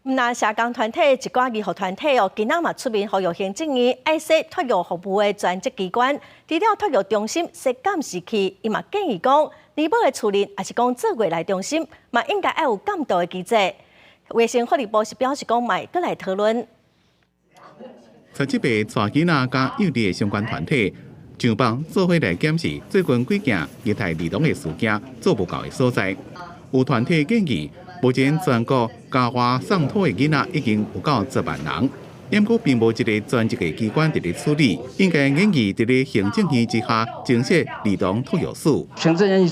那社工团体一寡义务团体今仔嘛出面呼吁行政院爱设托育服务的专职机关，除了托育中心设监视器，伊嘛建议讲，年保的处理也是讲做未来中心，嘛应该要有监督的机制。卫生福利部是表示讲，嘛会来讨论。17个带囡仔加幼稚的相关团体上榜做伙来检视最近几件虐待儿童的事件做不到的所在。有团体建议，目前全国家花送托的囡仔已经有到10万人，因过并无一个专职的机关伫咧处理，应该研究伫咧行政院之下增设儿童托育署。行政院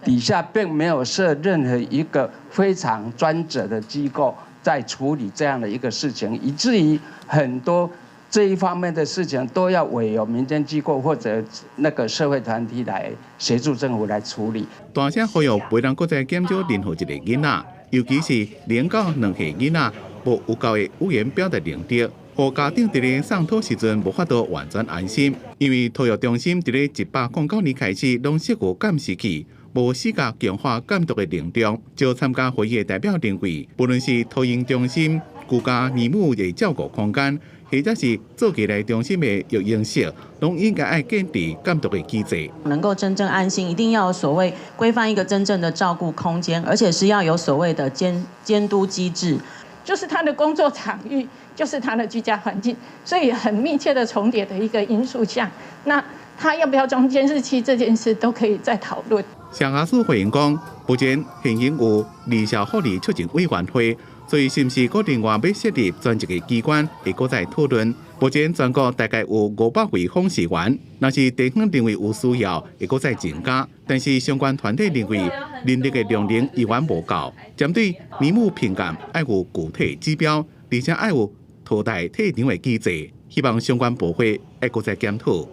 底下并没有设任何一个非常专责的机构在处理这样的一个事情，以至于很多这一方面的事情都要委由民间机构或者那个社会团体来协助政府来处理。大声呼吁袂当搁再减少任何一个囡仔，尤其是0到2岁囡仔无有够的语言表达能力，互家长伫咧送托时阵无法度完全安心，因为托育中心伫咧109年开始拢设有监视器。无视觉强化监督的内容，就参加会议的代表认为，不论是托婴中心、居家年母的照顾空间，或者是做起来中心的育婴室，拢应该要建立监督的机制。能够真正安心，一定要有所谓规范一个真正的照顾空间，而且是要有所谓的监督机制。就是他的工作场域，就是他的居家环境，所以很密切的重叠的一个因素下，那他要不要装监视器这件事都可以再讨论。社雅署回应讲，目前现行有儿少福利促进委员会，所以是不是搁另外要设立专职的机关，会搁再讨论。目前全国大概有500位访视员，若是地方认为有需要，会搁再增加。但是相关团体认为人力的量能依然无够，针对年母评鉴要有具体指标，而且要有替代退场的机制，希望相关部会会搁再检讨。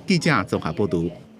记者综合报道。